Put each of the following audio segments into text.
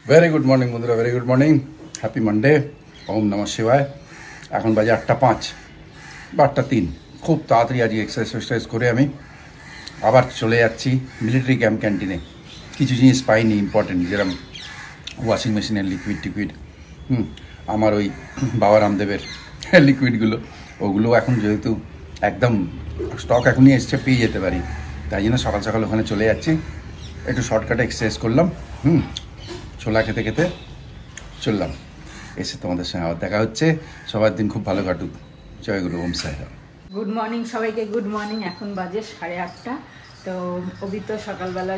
Very good morning বন্ধুরা, very good morning, happy Monday. ওম নমঃ শিবায়। এখন বাজে 8:05 বা 8:03। খুব তাড়াতাড়ি আজ এক্সারসাইজ করে আমি আবার চলে যাচ্ছি মিলিটারি ক্যাম্প ক্যান্টিনে। কিছু জিনিস পাইনি ইম্পর্টেন্ট, যেরকম ওয়াশিং মেশিনের লিকুইড আমার ওই বাবা রামদেবের লিকুইডগুলো, ওগুলো এখন যেহেতু একদম স্টক এখনই এসছে, পেয়ে যেতে পারি, তাই জন্য সকাল সকাল ওখানে চলে যাচ্ছি। একটু শর্টকাটে এক্সারসাইজ করলাম, ছোলা খেতে খেতে চললাম। এসে তোমাদের সঙ্গে আবার দেখা হচ্ছে। সবার দিন খুব ভালো কাটুক। জয় গুরু, ওম সাইরাম। গুড মর্নিং সবাইকে, গুড মর্নিং। এখন বাজে 8:30। তো অভি তো সকালবেলা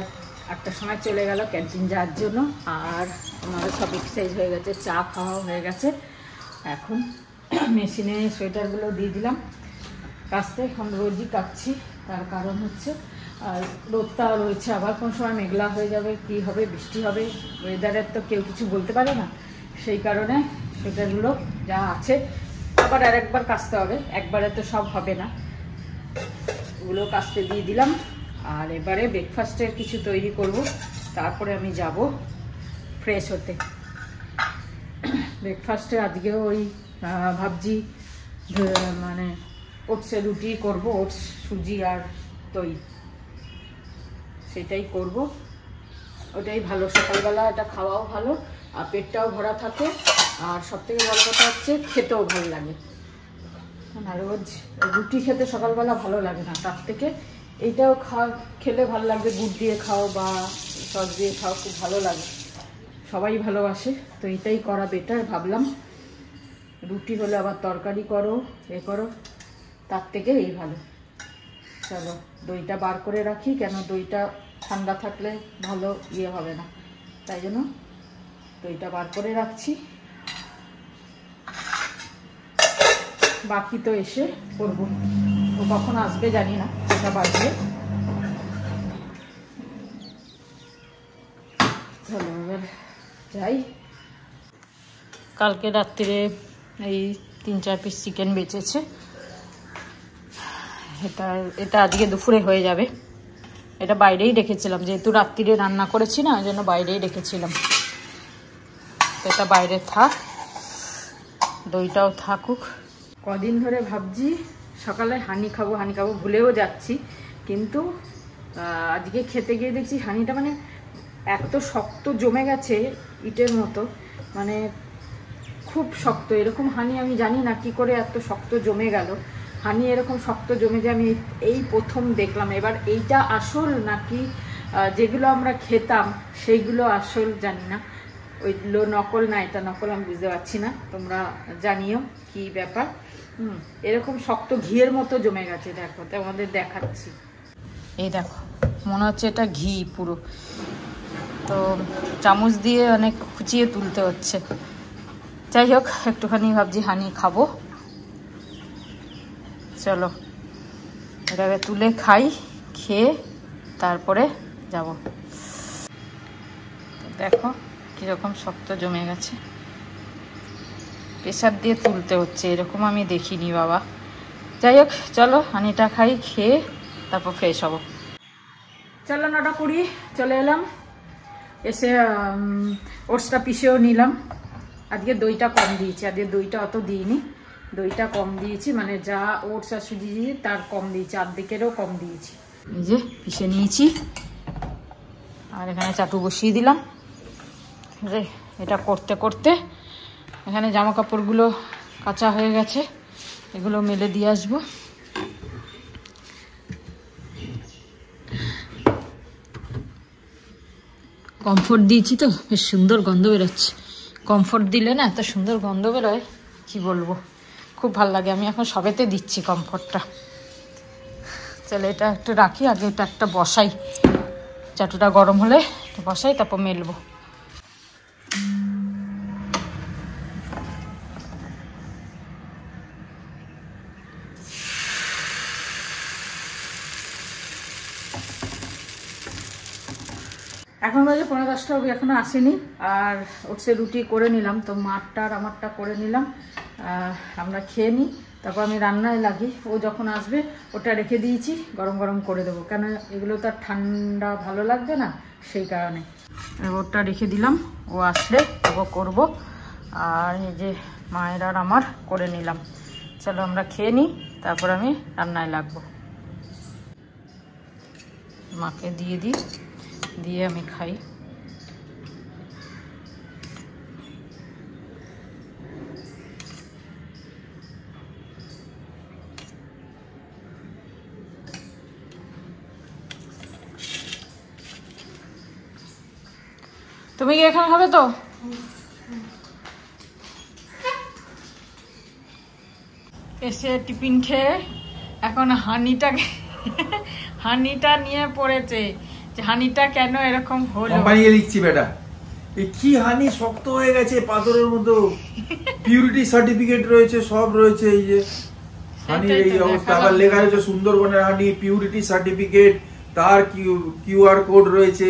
8টার সময় চলে গেল ক্যান্টিন যাওয়ার জন্য, আর আমাদের সব এক্সারসাইজ হয়ে গেছে, চা খাওয়া হয়ে গেছে। এখন মেশিনে সোয়েটারগুলো দিয়ে দিলাম কাচতে। এখন রোজই কাচ্ছি, তার কারণ হচ্ছে আর রোদটা রয়েছে, আবার কোন সময় মেঘলা হয়ে যাবে, কি হবে, বৃষ্টি হবে, ওয়েদারের তো কেউ কিছু বলতে পারে না। সেই কারণে সোয়েটারগুলো যা আছে আবার আরেকবার কাচতে হবে, একবারে তো সব হবে না। ওগুলো কাচতে দিয়ে দিলাম। আর এবারে ব্রেকফাস্টের কিছু তৈরি করব, তারপরে আমি যাব ফ্রেশ হতে। ব্রেকফাস্টে আজকেও ওই ভাবছি মানে ওটসের রুটি করব, ওটস, সুজি আর দই, সেটাই করব। ওটাই ভালো, সকালবেলা এটা খাওয়াও ভালো, আর পেটটাও ভরা থাকে, আর সবথেকে বড় কথা হচ্ছে খেতেও ভালো লাগে। না, রোজ রুটি খেতে সকালবেলা ভালো লাগে না, তার থেকে এইটাও খেলে ভালো লাগবে। গুড় দিয়ে খাও বা সস দিয়ে খাও, খুব ভালো লাগে, সবাই ভালোবাসে। তো এটাই করা বেটার ভাবলাম। রুটি হলে আবার তরকারি করো, করো, তার থেকে এই ভালো। চলো দইটা বার করে রাখি, কেন দইটা ঠান্ডা থাকলে ভালো হবে না, তাই জন্য দইটা বার করে রাখছি। বাকি তো এসে করবো, ও কখন আসবে জানি না, ওটা বাজবে। চলো এবার যাই। কালকে রাত্রিরে এই 3-4 পিস চিকেন বেঁচেছে, এটা আজকে দুপুরে হয়ে যাবে। এটা বাইরেই রেখেছিলাম, যেহেতু রাত্রিরে রান্না করেছি না, ওই জন্য বাইরেই রেখেছিলাম। এটা বাইরে থাক, দইটাও থাকুক। কদিন ধরে ভাবছি সকালে হানি খাবো ভুলেও যাচ্ছি, কিন্তু আজকে খেতে গিয়ে দেখছি হানিটা মানে এত শক্ত জমে গেছে, ইটের মতো, মানে খুব শক্ত। এরকম হানি আমি জানি না কি করে এত শক্ত জমে গেল। হানি এরকম শক্ত জমে যে আমি এই প্রথম দেখলাম। এবার এইটা আসল নাকি যেগুলো আমরা খেতাম সেইগুলো আসল জানি না, ওইগুলো নকল না এটা নকল আমি বুঝতে পারছি না। তোমরা জানিও কি ব্যাপার। এরকম শক্ত ঘিয়ের মতো জমে গেছে, দেখো তো আমাদের দেখাচ্ছি। এই দেখো, মনে হচ্ছে এটা ঘি পুরো। তো চামচ দিয়ে অনেক খুঁচিয়ে তুলতে হচ্ছে। যাই হোক, একটুখানি ভাবছি হানি খাবো। চলো এটাকে তুলে খাই, খেয়ে তারপরে যাব। দেখো কীরকম শক্ত জমে গেছে, প্রেসার দিয়ে তুলতে হচ্ছে, এরকম আমি দেখিনি বাবা। যাই হোক চলো হানিটা খাই, খেয়ে তারপর ফ্রেশ হব। চলো 9:20 চলে এলাম। এসে ওটসটা পিষেও নিলাম। আজকে দইটা কম দিয়েছি, আজকে দইটা অত দিইনি, দইটা কম দিয়েছি, মানে যা ওটস আর সুজি দিয়েছি তার কম দিয়েছি, অর্ধেকেরও কম দিয়েছি। এই যে পিষে নিয়েছি, আর এখানে চাটু বসিয়ে দিলাম। এটা করতে করতে এখানে জামা কাপড়গুলো কাঁচা হয়ে গেছে, এগুলো মেলে দিয়ে আসবো। কমফোর্ট দিয়েছি তো, বেশ সুন্দর গন্ধ বেরোচ্ছে। কমফোর্ট দিলে না এত সুন্দর গন্ধ বেরোয়, কি বলবো, খুব ভালো লাগে। আমি এখন সবেতে দিচ্ছি কমফোর্টটা। চলো এটা একটু রাখি, আগে এটা একটা বসাই, চাটুটা গরম হলে বসাই, তারপর মেলবো। এখন বাজে 9:10, এখনো আসেনি। আর ওটসের রুটি করে নিলাম, তো মারটা আর আমারটা করে নিলাম, আমরা খেয়ে নিই, তারপর আমি রান্নায় লাগি। ও যখন আসবে ওটা রেখে দিয়েছি, গরম গরম করে দেবো, কেন এগুলো তো আর ঠান্ডা ভালো লাগবে না, সেই কারণে। ওটা রেখে দিলাম, ও আসলে ও করব। আর এই যে মায়ের আর আমার করে নিলাম। চলো আমরা খেয়ে নিই, তারপর আমি রান্নায় লাগবো। মাকে দিয়ে দিই, দিয়ে আমি খাই। তুমি কি এখানে খাবে তো? এসে টিফিন খেয়ে এখন হানিটা নিয়ে পড়েছে, যে হানিটা কেন এরকম হলো। বানিয়ে লিখছি বেটা, এই কি হানি শক্ত হয়ে গেছে পাথরের মতো। পিউরিটি সার্টিফিকেট রয়েছে, সব রয়েছে। এই যে হানির এই অবস্থা, আবার লেখা রয়েছে সুন্দরবনের হানি, পিউরিটি সার্টিফিকেট, তার কিউআর কোড রয়েছে,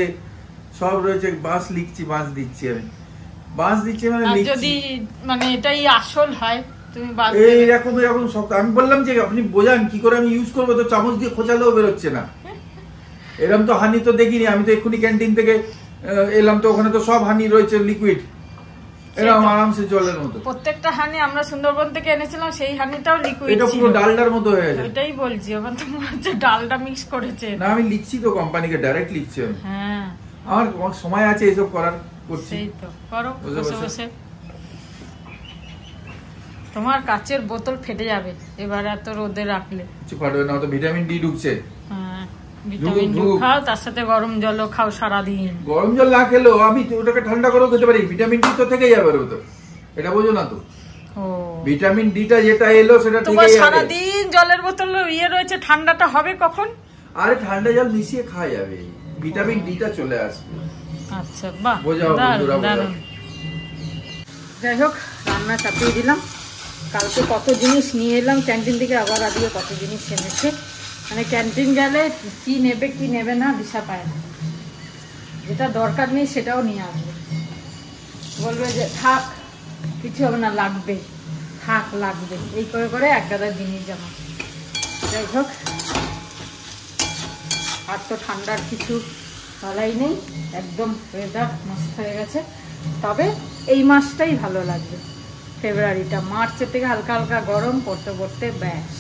সব রয়েছে। বাস লিখছি, বাস দিচ্ছি আমি, বাস দিচ্ছি মানে লিখছি। যদি মানে এটাই আসল হয় তুমি বাস এরকম শক্ত। আমি বললাম যে আপনি বোঝান কি করে আমি ইউজ করবো, তো চামচ দিয়ে খোঁচালেও বেরোচ্ছে না। এরকম তো হানি তো দেখিনি আমি, তো এক্ষুনি ক্যান্টিন থেকে এলাম, তো ওখানে তো সব হানি রয়েছে লিকুইড, এরকম আরামসে জলের মতো। প্রত্যেকটা হানি আমরা সুন্দরবন থেকে এনেছিলাম, সেই হানিটাও লিকুইড ছিল। এটা পুরো ডালডার মতো হয়ে গেছে। ওইটাই বলছি, ওখানে তো মনে হচ্ছে ডালটা মিক্স করেছে। না আমি লিখছি তো, কোম্পানিকে ডাইরেক্ট লিখছি আমি। হ্যাঁ, আমার সময় আছে এসব করার, করছি। সেই তো করো বসে বসে। তোমার কাচের বোতল ফেটে যাবে এবার এত রোদে রাখলে। কিছু ফাটবে না, তো ভিটামিন ডি ঢুকছে। হ্যাঁ, ভিটামিন ডি খাও, তার সাথে গরম জলও খাও সারাদিন। গরম জল না খেলেও আমি ওটাকে ঠান্ডা করেও খেতে পারি, ভিটামিন ডি তো থেকে যাবে তো, এটা বোঝো না তো। ও, ভিটামিন ডিটা যেটা এলো সেটা থেকে তোমার যাবে। সারাদিন জলের বোতল ইয়ে রয়েছে, ঠান্ডাটা হবে কখন? আরে ঠান্ডা জল মিশিয়ে খাওয়া যাবে, ভিটামিন ডিটা চলে আসবে। আচ্ছা, বাহ, বোঝাও বন্ধুরা, দারুণ। যাই হোক, রান্না চাপিয়ে দিলাম। কালকে কত জিনিস নিয়ে এলাম ক্যান্টিন থেকে, আবার আজকে কত জিনিস এনেছে। মানে ক্যান্টিন গেলে কি নেবে কি নেবে না দিশা পায় না। যেটা দরকার নেই সেটাও নিয়ে আসবে, বলবে যে থাক কিছু হবে না, লাগবে, থাক লাগবে, এই করে করে এক গাদা জিনিস জমা। যাই হোক, আর তো ঠান্ডার কিছু বলাই নেই, একদম ওয়েদার মস্ত হয়ে গেছে। তবে এই মাসটাই ভালো লাগবে, ফেব্রুয়ারিটা। মার্চের থেকে হালকা হালকা গরম পড়তে পড়তে ব্যাস।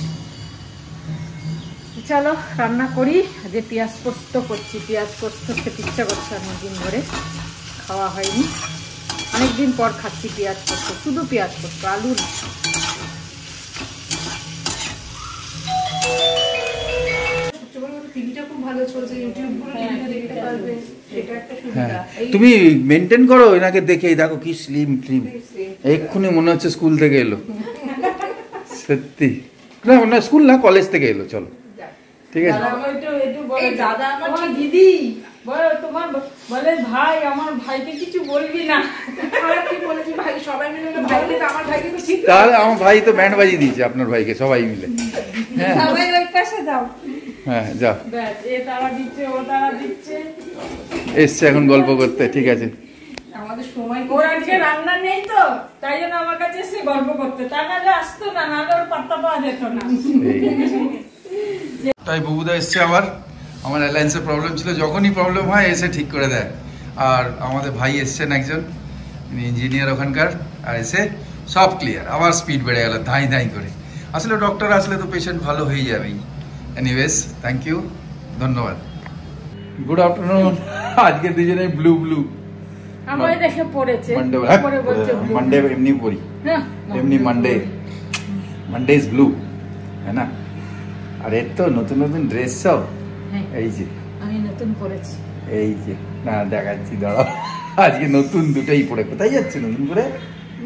চলো রান্না করি। যে পেঁয়াজ পোস্ত করছি, পেঁয়াজ পোস্ত খেতে ইচ্ছা করছে, অনেকদিন ধরে খাওয়া হয়নি, অনেকদিন পর খাচ্ছি পেঁয়াজ পোস্ত, শুধু পেঁয়াজ পোস্ত, আলু না। তুমি মেনটেন করো এনাকে দেখে, দেখো কি স্লিম স্লিম, এক্ষুনি মনে হচ্ছে স্কুল থেকে এলো। সত্যি না, স্কুল না, কলেজ থেকে এলো। চলো ঠিক আছে। দাদা আমার দিদি তোমার বলে ভাই, আমার ভাইকে কিছু বলবি না। তাহলে আমার ভাই তো ব্যান্ড বাজিয়ে দিয়েছে আপনার ভাইকে, সবাই মিলে। হ্যাঁ হ্যাঁ, যাও। এসছে এখন গল্প করতে, ঠিক আছে। ওর আজকে রান্না নেই তো, তাই জন্য আমার কাছে এসে গল্প করতে, তা নাহলে আসতো না, নাহলে ওর পাত্তা পাওয়া যেত না। তাই বুবুদা এসছে আবার, আমার অ্যালায়েন্সের প্রবলেম ছিল, যখনই প্রবলেম হয় এসে ঠিক করে দেয়। আর আমাদের ভাই এসছেন একজন, ইঞ্জিনিয়ার ওখানকার, আর এসে সব ক্লিয়ার, আবার স্পিড বেড়ে গেল ধাই ধাই করে। আসলে ডক্টর আসলে তো পেশেন্ট ভালো হয়ে যাবেই। এনিওয়েজ, থ্যাংক ইউ, ধন্যবাদ। Good afternoon. আজকে দুজনে ব্লু ব্লু আমায় দেখে পড়েছে, পরে বলছে মানডে এমনি পড়ি, এমনি মানডে ইজ ব্লু, হ্যাঁ না? আর এর তো নতুন নতুন ড্রেস সব, এই যে আমি নতুন পড়েছি, এই যে না দেখাচ্ছি, দাঁড়াও। আজকে নতুন দুটোই পড়ে। কোথায় যাচ্ছে নতুন করে?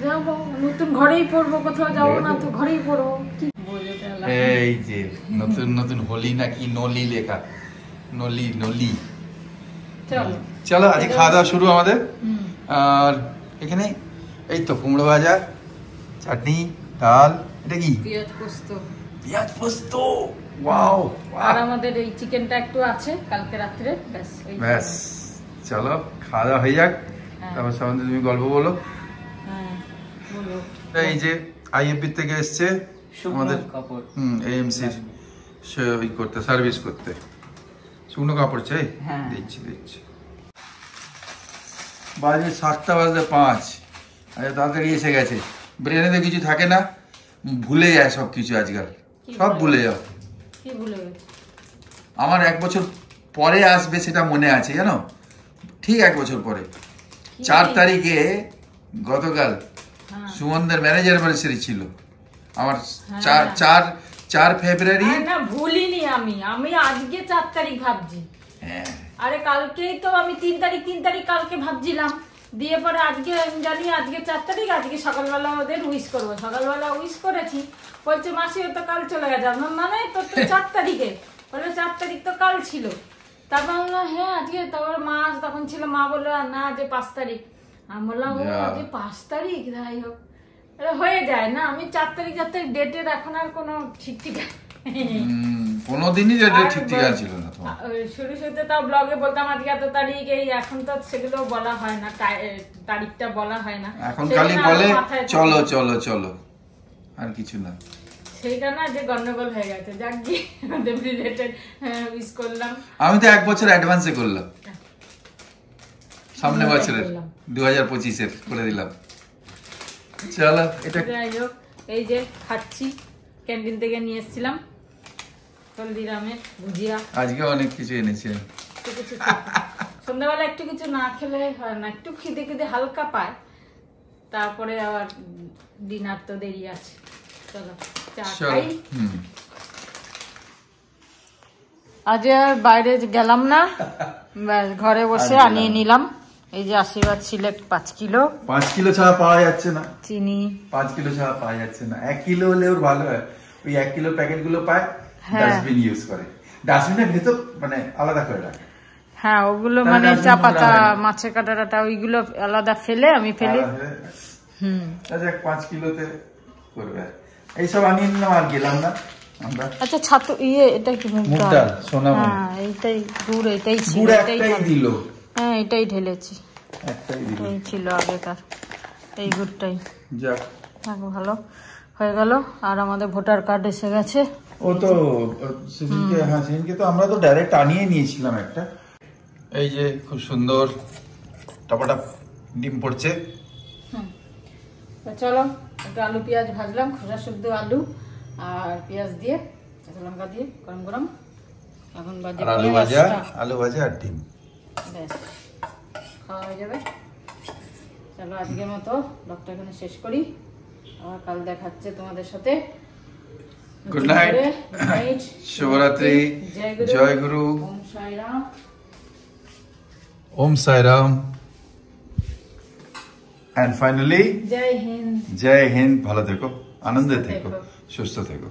যাবো, নতুন ঘরেই পড়বো, কোথাও যাবো না তো ঘরেই পড়বো। এই যে নতুন নতুন হোলি নাকি নলি লেখা, নলি নলি। চলো আজকে খাওয়া দাওয়া শুরু আমাদের। আর এখানে এই তো কুমড়ো ভাজা, চাটনি, ডাল, এটা কি? পেঁয়াজ পোস্ত। পেঁয়াজ পোস্ত, ওয়াও। আর আমাদের এই চিকেনটা একটু আছে কালকে রাত্রে, ব্যাস ব্যাস। চলো খাওয়া দাওয়া হয়ে যাক, তারপর সামনে তুমি গল্প বলো। এই যে আইএফবি থেকে এসছে আমাদের এএমসির ওই করতে, সার্ভিস করতে। শুকনো কাপড় চাই? দিচ্ছি দিচ্ছি। বাজে 7:05। আচ্ছা তাড়াতাড়ি এসে গেছে। ব্রেনে তো কিছু থাকে না, ভুলে যায় সব কিছু আজকাল, সব ভুলে যাও। কি ভুলে গেছে? আমার 1 বছর পরে আসবে সেটা মনে আছে জানো, ঠিক 1 বছর পরে 4 তারিখে গতকাল সুমনদের ম্যানেজার অ্যানিভার্সারি ছিল আমার। 4 ফেব্রুয়ারি। না ভুলিনি আমি আজকে 4 তারিখ ভাবছি। হ্যাঁ আরে কালকেই তো আমি 3 তারিখ কালকে ভাবছিলাম, দিয়ে পরে আজকে আমি জানি আজকে 4 তারিখ, আজকে সকালবেলা ওদের উইশ করবো। সকালবেলা উইশ করেছি, বলছে মাসি ও তো কাল চলে গেছে। আমার মানে তো 4 তারিখে বলে 4 তারিখ তো কাল ছিল। তারপর বললাম হ্যাঁ আজকে, তারপর মা তখন ছিল, মা বললো না যে 5 তারিখ। আমি বললাম ও আজকে 5 তারিখ, যাই হোক হয়ে যায় না। আমি 4 তারিখ ডেটের এখন আর কোনো ঠিক ঠিকানা কোনোদিনই ডেটের ঠিক ঠিকানা ছিল না। শুরুতে তাও ব্লগে বলতাম আজকে এত তারিখ, এই এখন তো সেগুলো বলা হয় না, তারিখটা বলা হয় না, এখন খালি বলে চলো চলো চলো, আর কিছু না। সেইটা না যে গন্ডগোল হয়ে গেছে। যাক গিয়ে রিলেটেড উইশ করলাম। আমি তো 1 বছর অ্যাডভান্সে করলাম, সামনে বছরের 2025-এর করে দিলাম। চলো এটা যাই হোক, এই যে খাচ্ছি, ক্যান্টিন থেকে নিয়ে এসেছিলাম হলদিরামের ভুজিয়া। আজকে অনেক কিছু এনেছি। সন্ধ্যাবেলা একটু কিছু না খেলে হয় না, একটু খিদে খিদে হালকা পায়, তারপরে আবার ডিনার তো দেরি আছে। চলো চা খাই। আজ আর বাইরে গেলাম না, ঘরে বসে আনিয়ে নিলাম। এই যে আশীর্বাদ সিলেক্ট 5 কিলো। 5 কিলো ছাড়া পাওয়া যাচ্ছে না, চিনি 5 কিলো ছাড়া পাওয়া যাচ্ছে না। 1 কিলো হলে ওর ভালো হয়, ওই 1 কিলো প্যাকেট গুলো পায়, ডাস্টবিন ইউজ করে, ডাস্টবিনের ভেতর মানে আলাদা করে রাখে। হ্যাঁ ওগুলো মানে চা পাতা, মাছের কাঁটা ওইগুলো আলাদা ফেলে আমি ফেলি। আচ্ছা 5 কিলোতে করবে, এইসব আনিয়ে নিলাম আর গেলাম না আমরা। আচ্ছা ছাতু এটা কি মুগ ডাল? সোনামণি। হ্যাঁ এইটাই গুড়, এটাই ছিল, এটাই দিল। হ্যাঁ এটাই ঢেলেছি, একটাই দিল, এই ছিল আগেকার, এই গুড়টাই। যাক ভালো হয়ে গেল। আর আমাদের ভোটার কার্ড এসে গেছে। ও তো সেদিনকে, হ্যাঁ সেদিনকে তো আমরা তো ডাইরেক্ট আনিয়ে নিয়েছিলাম একটা। এই যে খুব সুন্দর টপাটপ ডিম পড়ছে। চলো একটু আলু পেঁয়াজ ভাজলাম, খোসা শুদ্ধ আলু আর পেঁয়াজ দিয়ে, কাঁচা লঙ্কা দিয়ে গরম গরম। এখন বাজে আলু ভাজা আর ডিম, ব্যাস খাওয়া হয়ে যাবে। চলো আজকের মতো ব্লগটা এখানে শেষ করি, আবার কাল দেখাচ্ছে তোমাদের সাথে। গুড নাইট, শুভরাত্রি, জয় গুরু, ওম সাইরাম। ওম সাইরাম। And finally, জয় হিন্দ। জয় হিন্দ। ভালো থেকো, আনন্দে থেকো, সুস্থ থেকো।